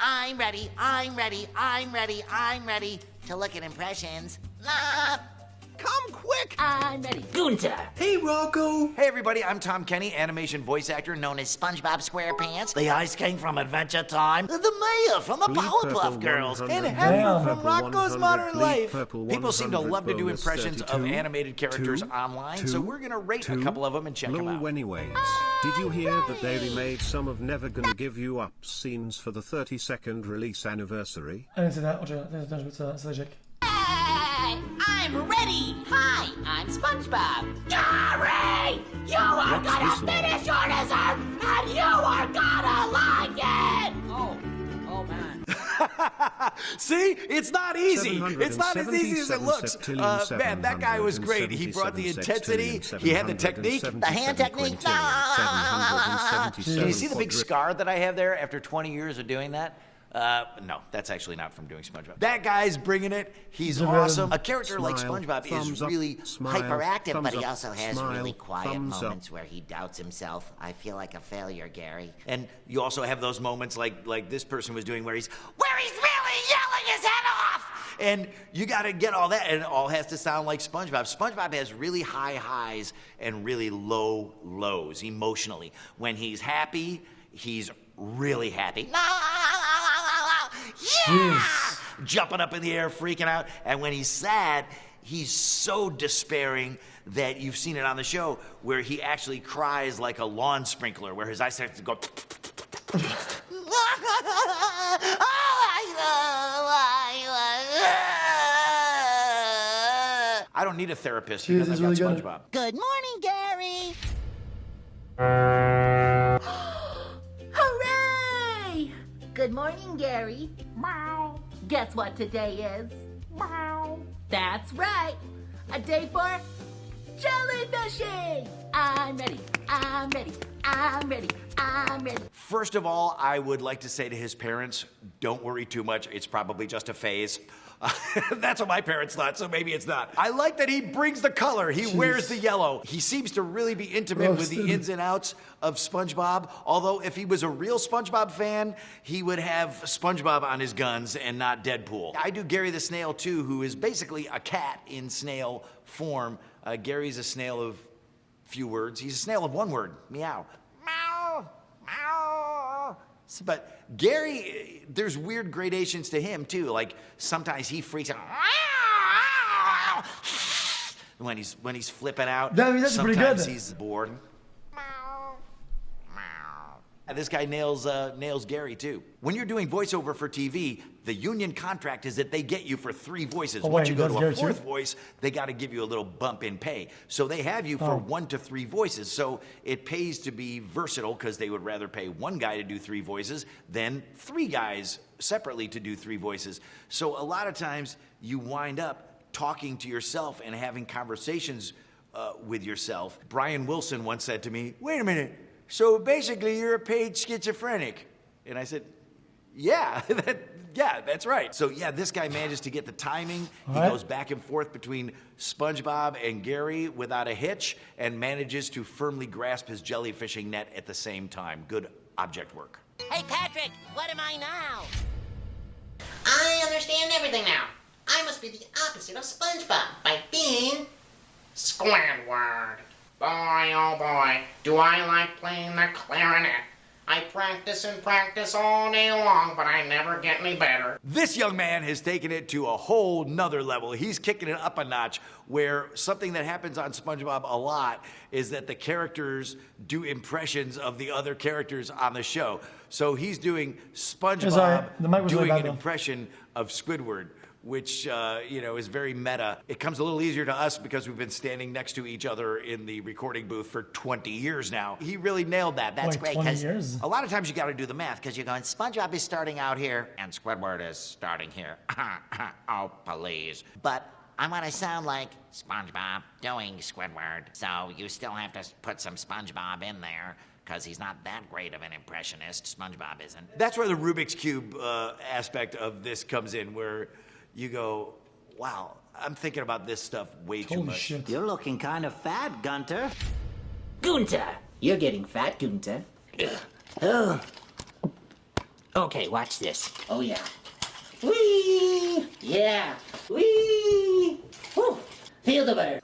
I'm ready to look at impressions. Come quick! I'm ready. Gunter. Hey, Rocco. Hey everybody, I'm Tom Kenny, animation voice actor known as SpongeBob SquarePants, the Ice King from Adventure Time, the mayor from the Powerpuff Girls, and HEFFER from Rocco's Modern Life. People seem to love to do impressions of animated characters online, so we're gonna rate a couple of them and check them out. Anyways, did you hear that they remade some of Never Gonna Give You Up scenes for the 32nd release anniversary? I didn't see that. C'est logique. Hey, I'm ready. Hi, I'm SpongeBob. Gary, you are gonna finish your dessert, and you are gonna like it. Oh man. See? It's not easy. It's not as easy as it looks. Man, that guy was great. He brought the intensity. He had the technique. The hand technique. Can you see the big scar that I have there after 20 years of doing that? No, that's actually not from doing SpongeBob. That guy's bringing it. He's awesome. A character like SpongeBob is really Hyperactive, but he also has really quiet moments where he doubts himself. I feel like a failure, Gary. And you also have those moments like this person was doing where he's really yelling his head off. And you got to get all that, and it all has to sound like SpongeBob. SpongeBob has really high highs and really low lows emotionally. When he's happy, he's really happy. Yeah! Jumping up in the air, freaking out. And when he's sad, he's so despairing that you've seen it on the show where he actually cries like a lawn sprinkler, where his eyes start to go. I don't need a therapist because I've got SpongeBob. Good morning, Gary. Hooray! Good morning, Gary. Meow. Guess what today is? Meow. That's right. A day for jellyfishing. I'm ready. I'm ready. I'm ready. I'm ready. First of all, I would like to say to his parents, don't worry too much. It's probably just a phase. That's what my parents thought, so maybe it's not. I like that he brings the color. He wears the yellow. He seems to really be intimate with the ins and outs of SpongeBob. Although if he was a real SpongeBob fan, he would have SpongeBob on his guns and not Deadpool. I do Gary the Snail too, who is basically a cat in snail form. Gary's a snail of few words. He's a snail of one word, meow. Meow, meow. But Gary, there's weird gradations to him too. Like sometimes he freaks out when he's flipping out. That's sometimes pretty good. He's bored. And this guy nails Gary too. When you're doing voiceover for TV, the union contract is that they get you for 3 voices. Once you go to a 4th voice, they got to give you a little bump in pay. So they have you for 1 to 3 voices. So it pays to be versatile because they would rather pay 1 guy to do 3 voices than 3 guys separately to do 3 voices. So a lot of times you wind up talking to yourself and having conversations with yourself. Brian Wilson once said to me, "Wait a minute. So basically, you're a paid schizophrenic." And I said, yeah, that's right. So yeah, this guy manages to get the timing. He goes back and forth between SpongeBob and Gary without a hitch and manages to firmly grasp his jellyfishing net at the same time. Good object work. Hey, Patrick, what am I now? I understand everything now. I must be the opposite of SpongeBob by being Squidward. Boy, oh boy, do I like playing the clarinet. I practice and practice all day long, but I never get any better. This young man has taken it to a whole nother level. He's kicking it up a notch, where something that happens on SpongeBob a lot is that the characters do impressions of the other characters on the show. So he's doing SpongeBob doing an impression of Squidward, which is very meta. It comes a little easier to us because we've been standing next to each other in the recording booth for 20 years now. He really nailed that. That's great, because a lot of times you got to do the math, because you're going, SpongeBob is starting out here, and Squidward is starting here. Oh, please. But I want to sound like SpongeBob doing Squidward, so you still have to put some SpongeBob in there, because he's not that great of an impressionist. SpongeBob isn't. That's where the Rubik's Cube aspect of this comes in, where you go, wow, I'm thinking about this stuff way too much. Shit. You're looking kind of fat, Gunter. Gunter! You're getting fat, Gunter. Oh, Okay, watch this. Oh, yeah. Whee! Yeah. Whee! Whew. Feel the bird.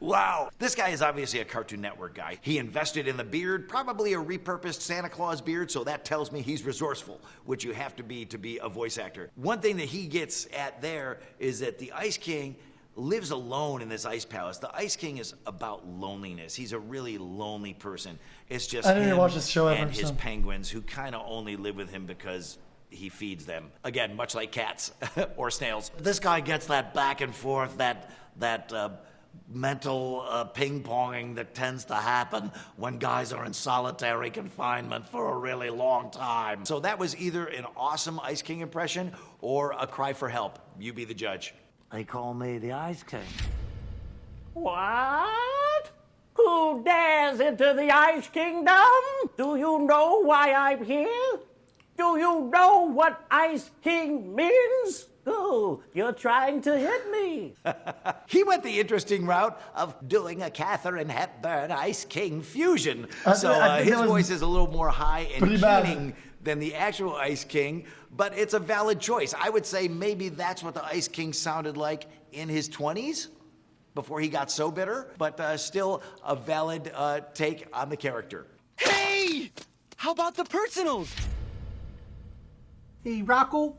Wow. This guy is obviously a Cartoon Network guy. He invested in the beard, probably a repurposed Santa Claus beard, so that tells me he's resourceful, which you have to be a voice actor. One thing that he gets at there is that the Ice King lives alone in this ice palace. The Ice King is about loneliness. He's a really lonely person. It's just I didn't him watch this show ever, and his so. penguins who kind of only live with him because he feeds them. Again, much like cats or snails. This guy gets that back and forth, that mental ping-ponging that tends to happen when guys are in solitary confinement for a really long time. So that was either an awesome Ice King impression or a cry for help. You be the judge. They call me the Ice King. What? Who dares enter the Ice Kingdom? Do you know why I'm here? Do you know what Ice King means? Oh, you're trying to hit me. He went the interesting route of doing a Katharine Hepburn Ice King fusion. I So think his that was voice is a little more high and pretty bad. keening than the actual Ice King, but it's a valid choice. I would say maybe that's what the Ice King sounded like in his 20s before he got so bitter, but still a valid take on the character. Hey! How about the personals? Hey, Rocco.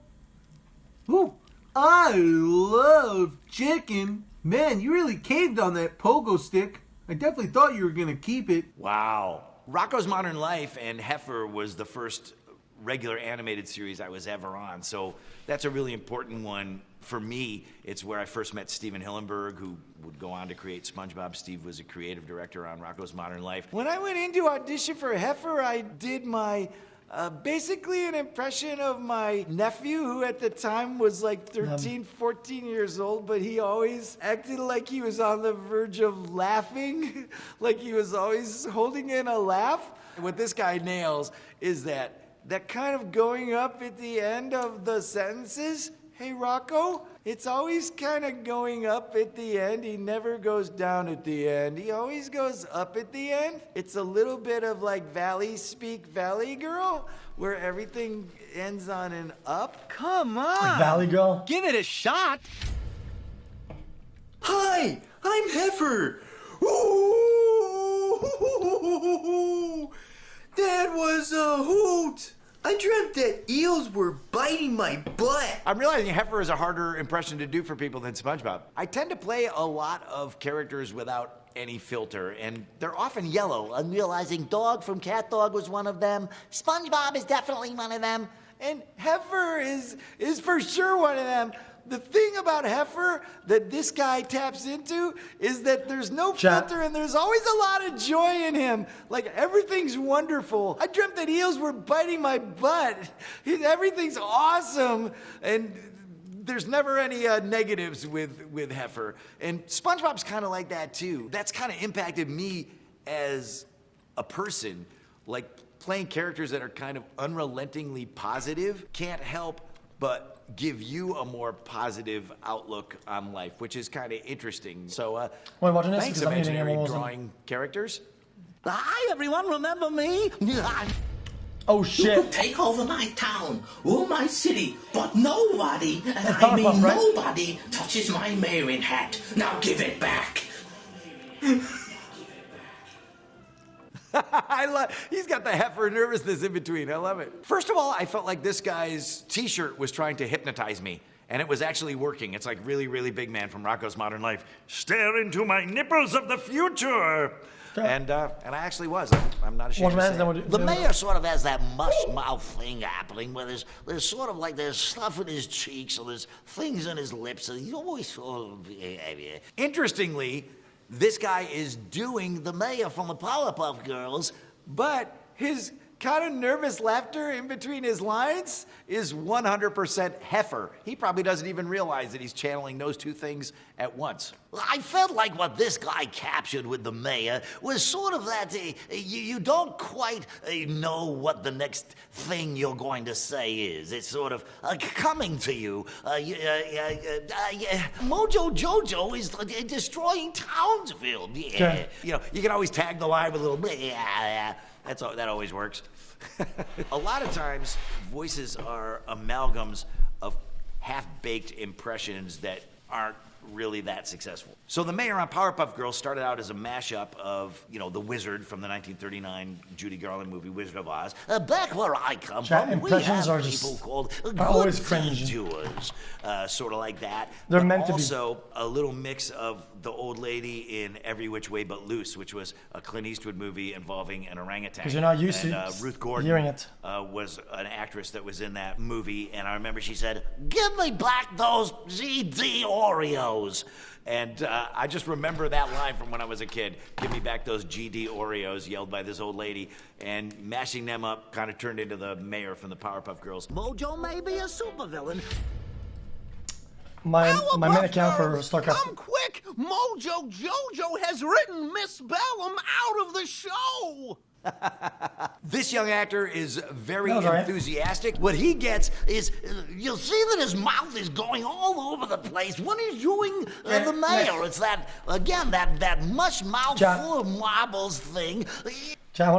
Ooh, I love chicken. Man, you really caved on that pogo stick. I definitely thought you were gonna keep it. Wow. Rocko's Modern Life and HEFFER was the first regular animated series I was ever on, so that's a really important one for me. It's where I first met Steven Hillenburg, who would go on to create SpongeBob. Steve was a creative director on Rocko's Modern Life. When I went in to audition for HEFFER, I did my basically an impression of my nephew, who at the time was like 13, 14 years old, but he always acted like he was on the verge of laughing, like he was always holding in a laugh. What this guy nails is that kind of going up at the end of the sentences. Hey, Rocco, it's always kind of going up at the end. He never goes down at the end. He always goes up at the end. It's a little bit of like Valley Speak Valley Girl, where everything ends on an up. Come on! Like Valley Girl? Give it a shot! Hi, I'm HEFFER. Ooh, that was a hoot. I dreamt that eels were biting my butt. I'm realizing HEFFER is a harder impression to do for people than SpongeBob. I tend to play a lot of characters without any filter, and they're often yellow. I'm realizing Dog from Cat Dog was one of them. SpongeBob is definitely one of them. And HEFFER is for sure one of them. The thing about HEFFER that this guy taps into is that there's no filter and there's always a lot of joy in him. Like, everything's wonderful. I dreamt that eels were biting my butt. Everything's awesome. And there's never any negatives with HEFFER. And SpongeBob's kind of like that too. That's kind of impacted me as a person. Like, playing characters that are kind of unrelentingly positive can't help but give you a more positive outlook on life, which is kind of interesting. So, Wait, watching this thanks, because I'm eating Imaginary animals. Drawing Characters. Hi, everyone, remember me? Oh, shit. Take over my town or my city, but nobody, and I Powerpuff, mean right? nobody, touches my marin hat. Now give it back. He's got the HEFFER nervousness in between. I love it. First of all, I felt like this guy's t-shirt was trying to hypnotize me, and it was actually working. It's like Really, Really Big Man from Rocko's Modern Life. Stare into my nipples of the future. And I actually was. I'm not ashamed to say it. The mayor sort of has that mush mouth thing happening where there's sort of like there's stuff in his cheeks or there's things in his lips and he's always sort of... Interestingly, this guy is doing the mayor from the Powerpuff Girls, but his kind of nervous laughter in between his lines is 100% HEFFER. He probably doesn't even realize that he's channeling those two things at once. I felt like what this guy captured with the mayor was sort of that you don't quite know what the next thing you're going to say is. It's sort of coming to you. Mojo Jojo is destroying Townsville. Yeah. You know, you can always tag the line with a little that always works. A lot of times, voices are amalgams of half-baked impressions that aren't really that successful. So the mayor on Powerpuff Girls started out as a mashup of, you know, the wizard from the 1939 Judy Garland movie Wizard of Oz. Back where I come from, we impressions have are people just called always good cringe. doers, sort of like that. They're but meant to be. also a little mix of the old lady in Every Which Way But Loose, which was a Clint Eastwood movie involving an orangutan. 'Cause you're not used and, to Ruth Gordon hearing it. Was an actress that was in that movie, and I remember she said, "Give me back those GD Oreos." And I just remember that line from when I was a kid. "Give me back those GD Oreos," yelled by this old lady. And mashing them up kind of turned into the mayor from the Powerpuff Girls. Mojo may be a supervillain. My main account for StarCraft. Come quick! Mojo Jojo has written Miss Bellum out of the show! This young actor is very That was all right. enthusiastic. What he gets is, you'll see that his mouth is going all over the place when he's doing the mayor. It's that, again, that mush mouth John. full of marbles thing. Chat, I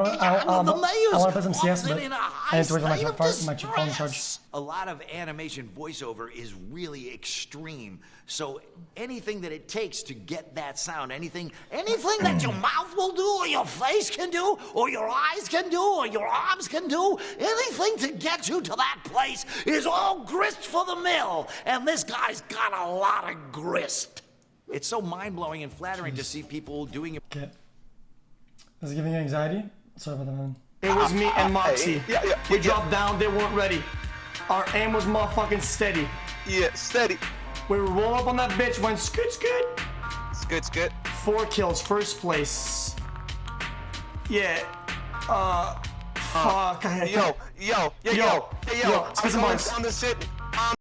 want The to mayor's play some CS, walks but in a I high need to wait for state of my phone to charge. distress. A lot of animation voiceover is really extreme. So anything that it takes to get that sound, anything that your mouth will do, or your face can do, or your eyes can do, or your arms can do, anything to get you to that place is all grist for the mill. And this guy's got a lot of grist. It's so mind-blowing and flattering to see people doing it. Okay. Is it giving you anxiety? Sorry about that, man. It was me and Moxie. We dropped down, they weren't ready. Our aim was motherfucking steady. Yeah, steady. We roll up on that bitch, went scoot scoot. Scoot scoot. 4 kills, first place. Yeah. Fuck. Yo. Spit some I'm bars. on the sit.